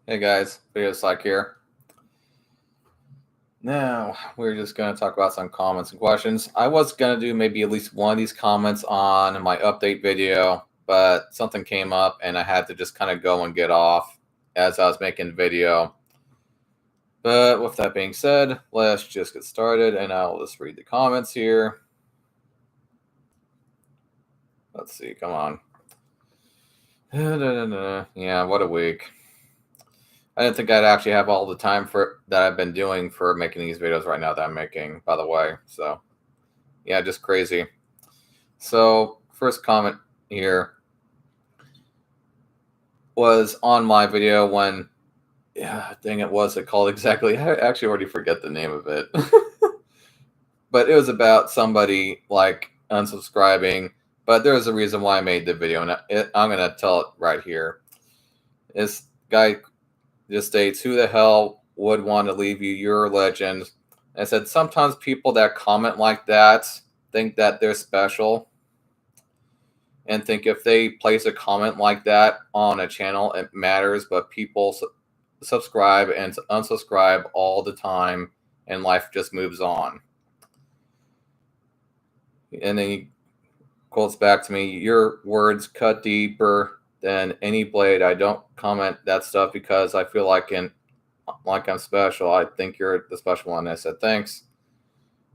Hey guys, Video Psych here. Now, we're just going to talk about some comments and questions. I was going to do maybe at least one of these comments on my update video, but something came up and I had to just kind of go and get off as I was making the video. But with that being said, let's just get started and I'll just read the comments here. Let's see, come on. Yeah, what a week. I didn't think I'd actually have all the time for that I've been doing for making these videos right now that I'm making, by the way. So, yeah, just crazy. So, first comment here was on my video when, it was it called exactly? I actually already forget the name of it. But it was about somebody like unsubscribing. But there's a reason why I made the video, and I'm going to tell it right here. This guy just states, who the hell would want to leave you? You're a legend. And I said, sometimes people that comment like that think that they're special and think if they place a comment like that on a channel, it matters, but people subscribe and unsubscribe all the time and life just moves on. And then he quotes back to me, your words cut deeper than any blade. I don't comment that stuff because I feel like I'm special. I think you're the special one. I said, thanks.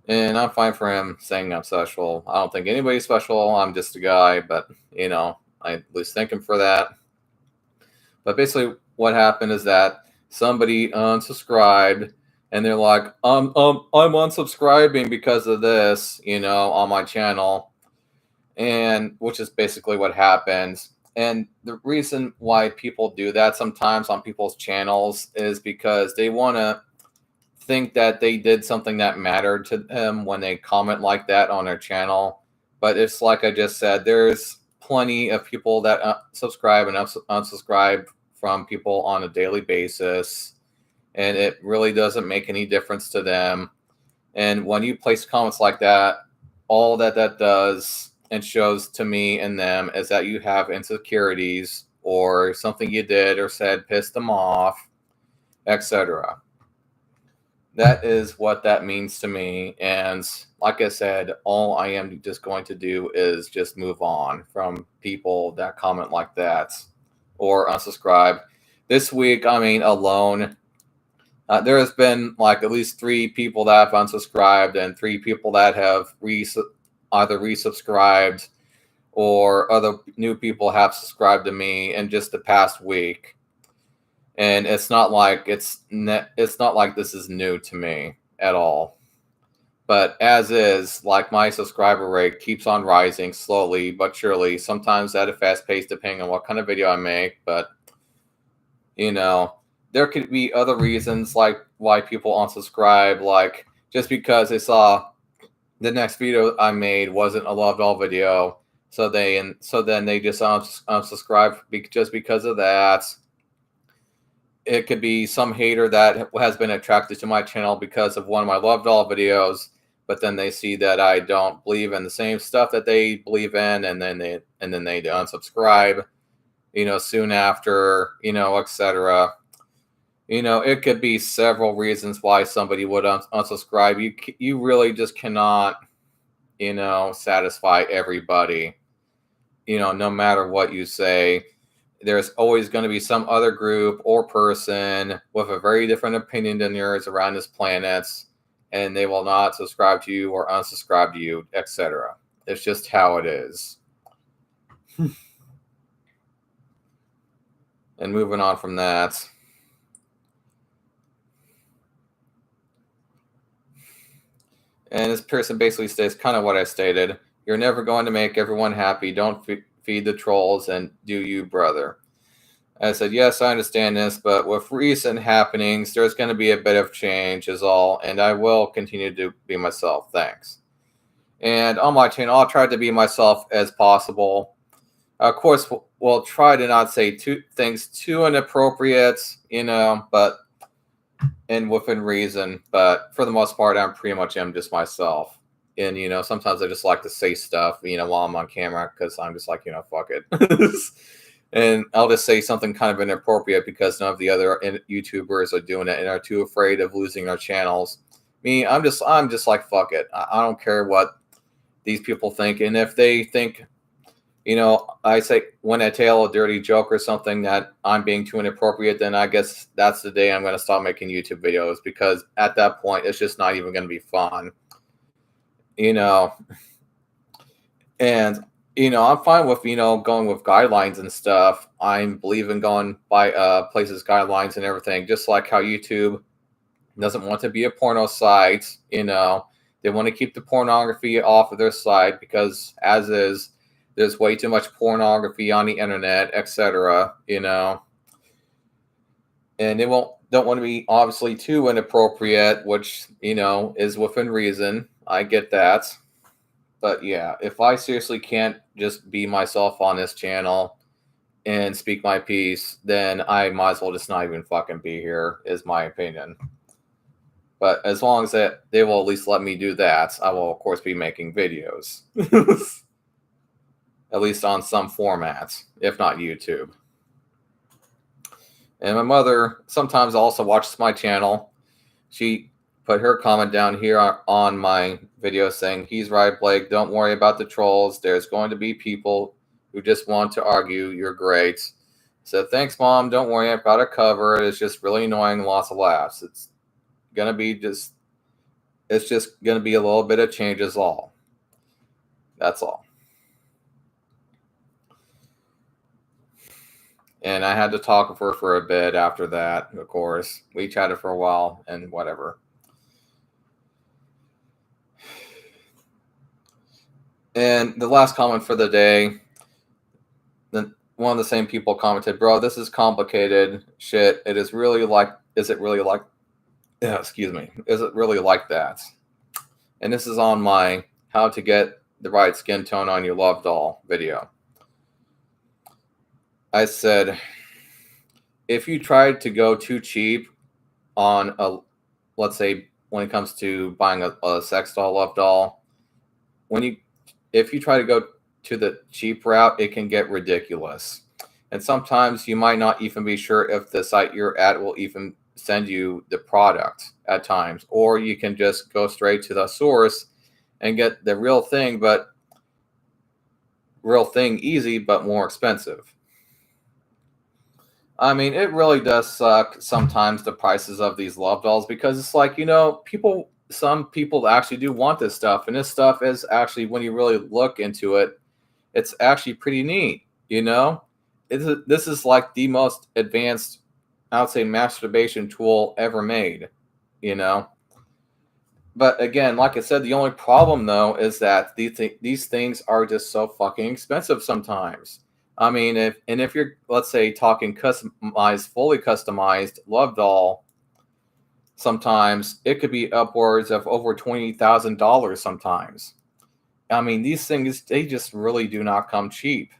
And I'm fine for him saying I'm special. I don't think anybody's special. I'm just a guy, but, I at least thank him for that. But basically what happened is that somebody unsubscribed and they're like, I'm unsubscribing because of this, on my channel. And which is basically what happens. And the reason why people do that sometimes on people's channels is because they want to think that they did something that mattered to them when they comment like that on their channel. But it's like I just said, there's plenty of people that subscribe and unsubscribe from people on a daily basis. And it really doesn't make any difference to them. And when you place comments like that, all that does and shows to me and them is that you have insecurities or something you did or said pissed them off, etc. That is what that means to me. And like I said, all I am just going to do is just move on from people that comment like that or unsubscribe. This week, alone, there has been like at least 3 people that have unsubscribed and 3 people that have either resubscribed or other new people have subscribed to me in just the past week. And it's not like this is new to me at all. But as is, like, my subscriber rate keeps on rising slowly but surely, sometimes at a fast pace depending on what kind of video I make. But there could be other reasons like why people unsubscribe, like just because they saw the next video I made wasn't a loved all video, so then they just unsubscribe just because of that. It could be some hater that has been attracted to my channel because of one of my loved all videos, but then they see that I don't believe in the same stuff that they believe in, and then they unsubscribe, soon after, etc. It could be several reasons why somebody would unsubscribe. You really just cannot, satisfy everybody, no matter what you say. There's always going to be some other group or person with a very different opinion than yours around this planet, and they will not subscribe to you or unsubscribe to you, etc. It's just how it is. And moving on from that, and this person basically states kind of what I stated. You're never going to make everyone happy. Don't feed the trolls, and do you, brother. I said, yes, I understand this, but with recent happenings, there's going to be a bit of change is all, and I will continue to be myself. Thanks. And on my channel, I'll try to be myself as possible. Of course, we'll try to not say things too inappropriate, but and within reason. But for the most part, I'm pretty much just myself. And, sometimes I just like to say stuff, while I'm on camera, because I'm just like, fuck it. And I'll just say something kind of inappropriate because none of the other YouTubers are doing it and are too afraid of losing their channels. Me, I'm just like, fuck it. I don't care what these people think. And if they think, I say when I tell a dirty joke or something that I'm being too inappropriate, then I guess that's the day I'm going to stop making YouTube videos, because at that point, it's just not even going to be fun. And I'm fine with going with guidelines and stuff. I believe in going by places guidelines and everything, just like how YouTube doesn't want to be a porno site. They want to keep the pornography off of their site because as is, there's way too much pornography on the internet, etc. And they don't want to be obviously too inappropriate, which is within reason. I get that. But yeah, if I seriously can't just be myself on this channel and speak my piece, then I might as well just not even fucking be here, is my opinion. But as long as they will at least let me do that, I will, of course, be making videos. At least on some formats, if not YouTube. And my mother sometimes also watches my channel. She put her comment down here on my video saying, "He's right, Blake. Don't worry about the trolls. There's going to be people who just want to argue. You're great." So thanks, Mom. Don't worry. I've got it covered. It's just really annoying. Lots of laughs. It's just going to be a little bit of changes all. That's all. And I had to talk with her for a bit after that, of course. We chatted for a while and whatever. And the last comment for the day, one of the same people commented, "Bro, this is complicated shit. Is it really like that?" And this is on my how to get the right skin tone on your love doll video. I said, if you tried to go too cheap on let's say when it comes to buying a sex doll, love doll, if you try to go to the cheap route, it can get ridiculous. And sometimes you might not even be sure if the site you're at will even send you the product at times. Or you can just go straight to the source and get the real thing easy, but more expensive. I mean, it really does suck sometimes, the prices of these love dolls, because it's like, some people actually do want this stuff. And this stuff is actually, when you really look into it, it's actually pretty neat, This is like the most advanced, I would say, masturbation tool ever made, But again, like I said, the only problem, though, is that these things are just so fucking expensive sometimes. I mean, if you're, let's say, talking fully customized love doll, sometimes it could be upwards of over $20,000 sometimes. I mean, these things, they just really do not come cheap.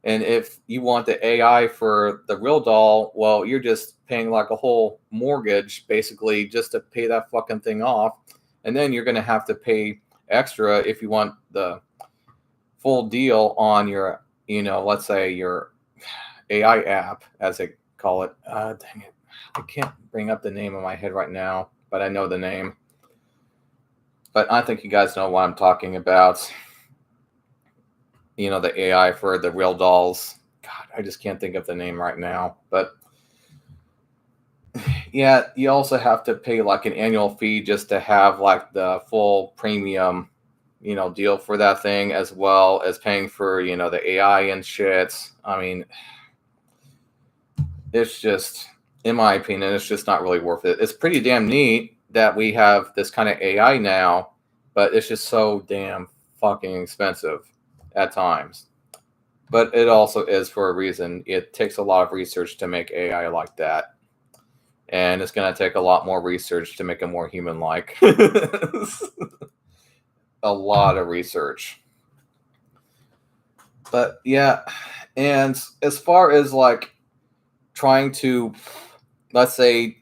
And if you want the AI for the real doll, well, you're just paying like a whole mortgage, basically, just to pay that fucking thing off. And then you're going to have to pay extra if you want the full deal on your, let's say your AI app, as they call it. Dang it. I can't bring up the name in my head right now, but I know the name. But I think you guys know what I'm talking about. The AI for the real dolls. God, I just can't think of the name right now. But yeah, you also have to pay like an annual fee just to have like the full premium, deal for that thing, as well as paying for, the AI and shit. I mean, it's just, in my opinion, it's just not really worth it. It's pretty damn neat that we have this kind of AI now, but it's just so damn fucking expensive at times. But it also is for a reason. It takes a lot of research to make AI like that. And it's going to take a lot more research to make it more human-like. A lot of research. But yeah, and as far as like trying to, let's say,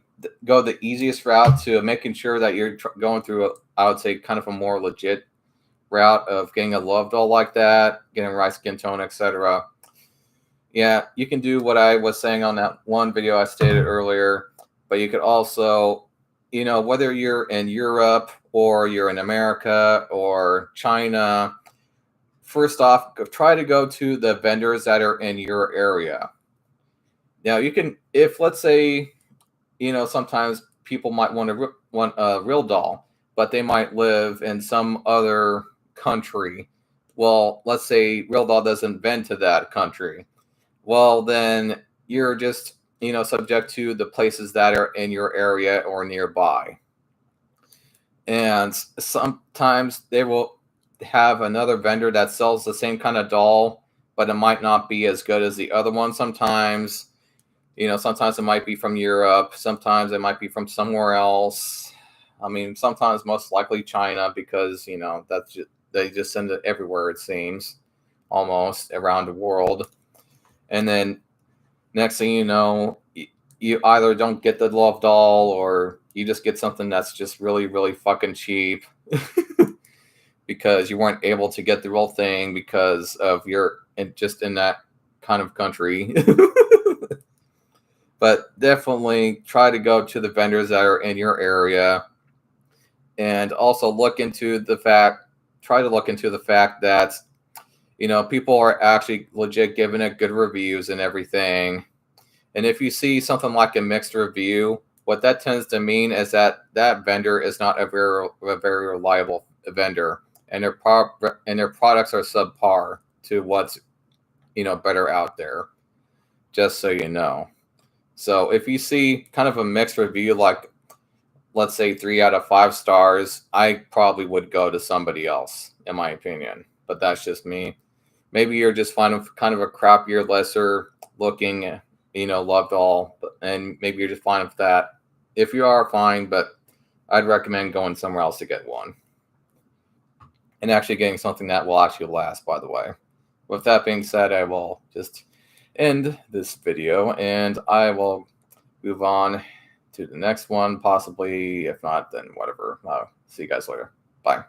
go the easiest route to making sure that you're going through, I would say, kind of a more legit route of getting a love doll like that, getting right skin tone, etc. yeah, you can do what I was saying on that one video I stated earlier, but you could also, whether you're in Europe or you're in America or China, first off, try to go to the vendors that are in your area. Now, you can, if let's say, sometimes people might want a real doll, but they might live in some other country. Well, let's say real doll doesn't vend to that country. Well, then you're just, subject to the places that are in your area or nearby. And sometimes they will have another vendor that sells the same kind of doll, but it might not be as good as the other one sometimes. Sometimes it might be from Europe. Sometimes it might be from somewhere else. I mean, sometimes most likely China, because, that's just, they just send it everywhere, it seems, almost around the world. And then next thing you know, you either don't get the love doll or you just get something that's just really, really fucking cheap because you weren't able to get the real thing because of just in that kind of country. But definitely try to go to the vendors that are in your area, and also try to look into the fact that, people are actually legit giving it good reviews and everything. And if you see something like a mixed review, what that tends to mean is that that vendor is not a very reliable vendor, and their products are subpar to what's, better out there. Just so you know. So if you see kind of a mixed review, like let's say 3 out of 5 stars, I probably would go to somebody else, in my opinion. But that's just me. Maybe you're just finding kind of a crappier, lesser looking, love doll, and maybe you're just fine with that. If you are, fine, but I'd recommend going somewhere else to get one. And actually getting something that will actually last, by the way. With that being said, I will just end this video and I will move on to the next one, possibly. If not, then whatever. See you guys later. Bye.